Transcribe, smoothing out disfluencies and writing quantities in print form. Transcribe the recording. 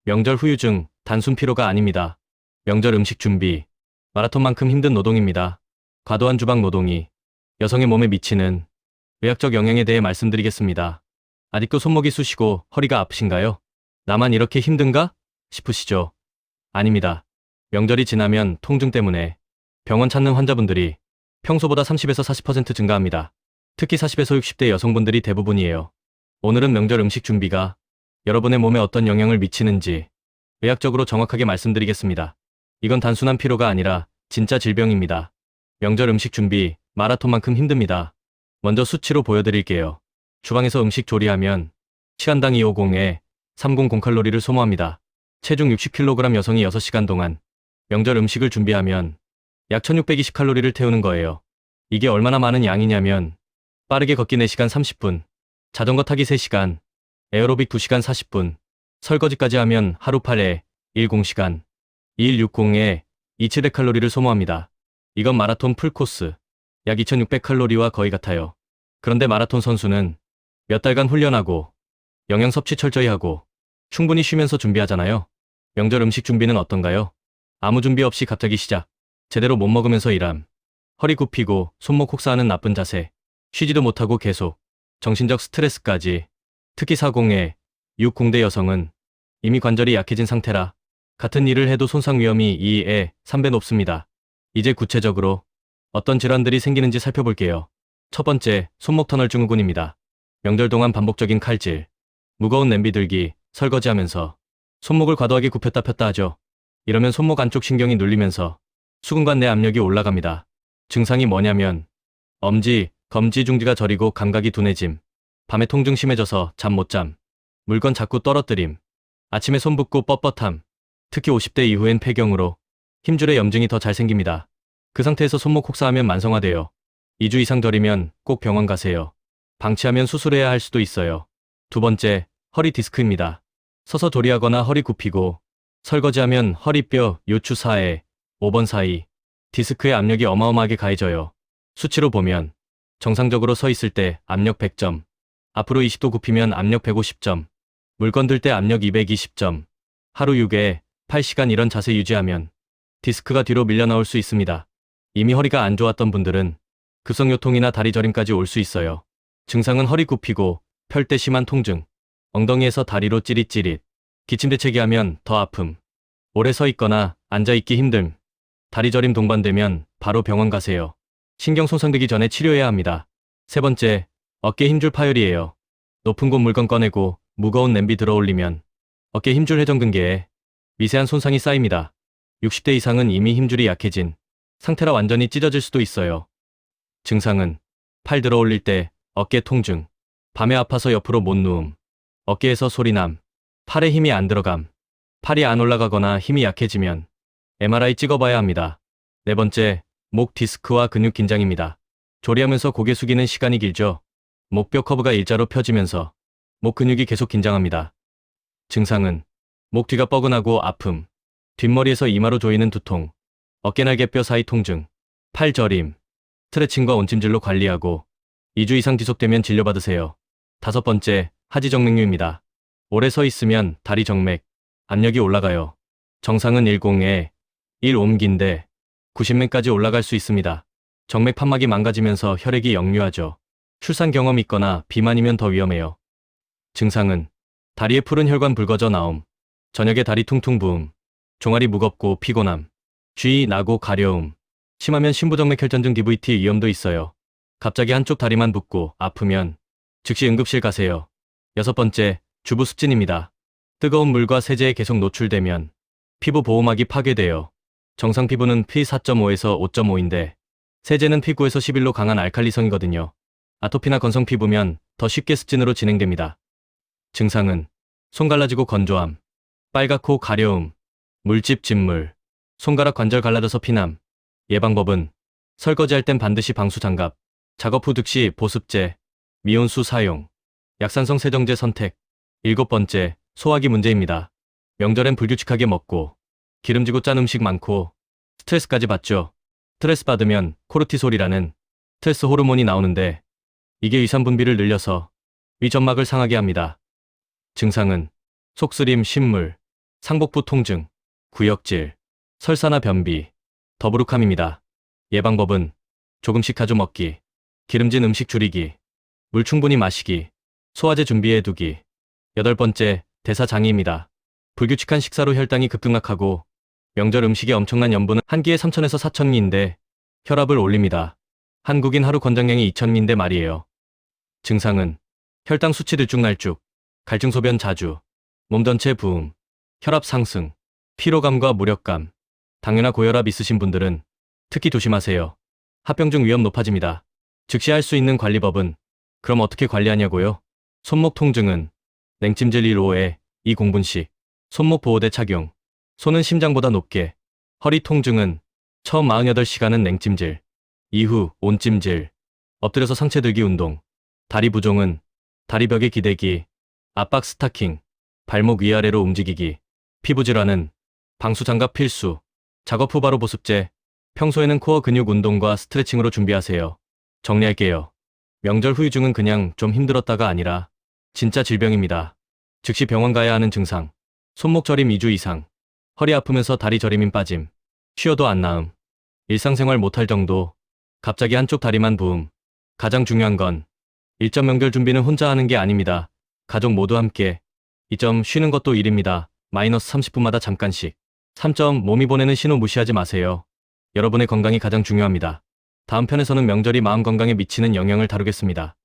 명절 후유증, 단순 피로가 아닙니다. 명절 음식 준비, 마라톤만큼 힘든 노동입니다. 과도한 주방 노동이 여성의 몸에 미치는 의학적 영향에 대해 말씀드리겠습니다. 아직도 손목이 쑤시고 허리가 아프신가요? 나만 이렇게 힘든가? 싶으시죠? 아닙니다. 명절이 지나면 통증 때문에 병원 찾는 환자분들이 평소보다 30에서 40% 증가합니다. 특히 40에서 60대 여성분들이 대부분이에요. 오늘은 명절 음식 준비가 여러분의 몸에 어떤 영향을 미치는지 의학적으로 정확하게 말씀드리겠습니다. 이건 단순한 피로가 아니라 진짜 질병입니다. 명절 음식 준비, 마라톤만큼 힘듭니다. 먼저 수치로 보여드릴게요. 주방에서 음식 조리하면 시간당 250에 300 칼로리를 소모합니다. 체중 60kg 여성이 6시간 동안 명절 음식을 준비하면 약 1620 칼로리를 태우는 거예요. 이게 얼마나 많은 양이냐면 빠르게 걷기 4시간 30분, 자전거 타기 3시간, 에어로빅 2시간 40분, 설거지까지 하면 하루 8회 10시간, 2160에 2700 칼로리를 소모합니다. 이건 마라톤 풀코스, 약 2600 칼로리와 거의 같아요. 그런데 마라톤 선수는 몇 달간 훈련하고 영양 섭취 철저히 하고 충분히 쉬면서 준비하잖아요. 명절 음식 준비는 어떤가요? 아무 준비 없이 갑자기 시작. 제대로 못 먹으면서 일함. 허리 굽히고 손목 혹사하는 나쁜 자세. 쉬지도 못하고 계속. 정신적 스트레스까지. 특히 40에 60대 여성은 이미 관절이 약해진 상태라 같은 일을 해도 손상 위험이 2에 3배 높습니다. 이제 구체적으로 어떤 질환들이 생기는지 살펴볼게요. 첫 번째, 손목 터널 증후군입니다. 명절 동안 반복적인 칼질, 무거운 냄비 들기, 설거지하면서 손목을 과도하게 굽혔다 폈다 하죠. 이러면 손목 안쪽 신경이 눌리면서 수근관 내 압력이 올라갑니다. 증상이 뭐냐면 엄지, 검지, 중지가 저리고 감각이 둔해짐, 밤에 통증 심해져서 잠 못 잠, 물건 자꾸 떨어뜨림, 아침에 손 붓고 뻣뻣함, 특히 50대 이후엔 폐경으로 힘줄의 염증이 더 잘 생깁니다. 그 상태에서 손목 혹사하면 만성화돼요. 2주 이상 저리면 꼭 병원 가세요. 방치하면 수술해야 할 수도 있어요. 두 번째, 허리 디스크입니다. 서서 조리하거나 허리 굽히고 설거지하면 허리뼈, 요추 4에 5번 사이 디스크의 압력이 어마어마하게 가해져요. 수치로 보면 정상적으로 서 있을 때 압력 100점, 앞으로 20도 굽히면 압력 150점, 물건 들 때 압력 220점, 하루 6회 8시간 이런 자세 유지하면 디스크가 뒤로 밀려 나올 수 있습니다. 이미 허리가 안 좋았던 분들은 급성요통이나 다리 저림까지 올 수 있어요. 증상은 허리 굽히고 펼 때 심한 통증, 엉덩이에서 다리로 찌릿찌릿, 기침대체기 하면 더 아픔, 오래 서 있거나 앉아 있기 힘듦, 다리 저림 동반되면 바로 병원 가세요. 신경 손상되기 전에 치료해야 합니다. 세 번째, 어깨 힘줄 파열이에요. 높은 곳 물건 꺼내고 무거운 냄비 들어 올리면 어깨 힘줄 회전근개에 미세한 손상이 쌓입니다. 60대 이상은 이미 힘줄이 약해진 상태라 완전히 찢어질 수도 있어요. 증상은 팔 들어 올릴 때 어깨 통증, 밤에 아파서 옆으로 못 누움, 어깨에서 소리남, 팔에 힘이 안 들어감, 팔이 안 올라가거나 힘이 약해지면 MRI 찍어봐야 합니다. 네 번째, 목 디스크와 근육 긴장입니다. 조리하면서 고개 숙이는 시간이 길죠. 목뼈 커브가 일자로 펴지면서 목 근육이 계속 긴장합니다. 증상은 목 뒤가 뻐근하고 아픔, 뒷머리에서 이마로 조이는 두통, 어깨날개뼈 사이 통증, 팔 저림, 스트레칭과 온찜질로 관리하고 2주 이상 지속되면 진료받으세요. 다섯 번째, 하지정맥류입니다. 오래 서 있으면 다리 정맥, 압력이 올라가요. 정상은 10에 1 옴긴데 90맥까지 올라갈 수 있습니다. 정맥 판막이 망가지면서 혈액이 역류하죠. 출산 경험 있거나 비만이면 더 위험해요. 증상은 다리에 푸른 혈관 붉어져 나옴, 저녁에 다리 퉁퉁 부음, 종아리 무겁고 피곤함, 쥐 나고 가려움, 심하면 심부정맥 혈전증 DVT 위험도 있어요. 갑자기 한쪽 다리만 붓고 아프면 즉시 응급실 가세요. 여섯 번째, 주부 습진입니다. 뜨거운 물과 세제에 계속 노출되면 피부 보호막이 파괴돼요. 정상 피부는 P4.5에서 5.5인데 세제는 P9에서 11로 강한 알칼리성이거든요. 아토피나 건성 피부면 더 쉽게 습진으로 진행됩니다. 증상은 손 갈라지고 건조함, 빨갛고 가려움, 물집 진물, 손가락 관절 갈라져서 피남. 예방법은 설거지할 땐 반드시 방수장갑, 작업 후 즉시 보습제, 미온수 사용, 약산성 세정제 선택. 일곱 번째, 소화기 문제입니다. 명절엔 불규칙하게 먹고 기름지고 짠 음식 많고 스트레스까지 받죠. 스트레스 받으면 코르티솔이라는 스트레스 호르몬이 나오는데 이게 위산 분비를 늘려서 위 점막을 상하게 합니다. 증상은 속쓰림, 신물, 상복부 통증, 구역질, 설사나 변비, 더부룩함입니다. 예방법은 조금씩 자주 먹기, 기름진 음식 줄이기, 물 충분히 마시기, 소화제 준비해 두기. 8번째, 대사장애입니다. 불규칙한 식사로 혈당이 급등락하고 명절 음식의 엄청난 염분은 한 끼에 3,000에서 4,000미인데 혈압을 올립니다. 한국인 하루 권장량이 2,000미인데 말이에요. 증상은 혈당 수치 들쭉날쭉, 갈증소변 자주, 몸 전체 부음, 혈압 상승, 피로감과 무력감. 당뇨나 고혈압 있으신 분들은 특히 조심하세요. 합병증 위험 높아집니다. 즉시 할 수 있는 관리법은 그럼 어떻게 관리하냐고요? 손목 통증은 냉찜질 1-5에 2공분씩, 손목 보호대 착용, 손은 심장보다 높게. 허리 통증은 처음 48시간은 냉찜질, 이후 온찜질, 엎드려서 상체 들기 운동. 다리 부종은 다리벽에 기대기, 압박 스타킹, 발목 위아래로 움직이기. 피부 질환은 방수 장갑 필수, 작업 후 바로 보습제. 평소에는 코어 근육 운동과 스트레칭으로 준비하세요. 정리할게요. 명절 후유증은 그냥 좀 힘들었다가 아니라 진짜 질병입니다. 즉시 병원 가야 하는 증상. 손목 저림 2주 이상, 허리 아프면서 다리 저림인 빠짐, 쉬어도 안 나음, 일상생활 못할 정도, 갑자기 한쪽 다리만 부음. 가장 중요한 건 일점 명절 준비는 혼자 하는 게 아닙니다. 가족 모두 함께. 2점 쉬는 것도 일입니다. 마이너스 30분마다 잠깐씩. 3점 몸이 보내는 신호 무시하지 마세요. 여러분의 건강이 가장 중요합니다. 다음 편에서는 명절이 마음 건강에 미치는 영향을 다루겠습니다.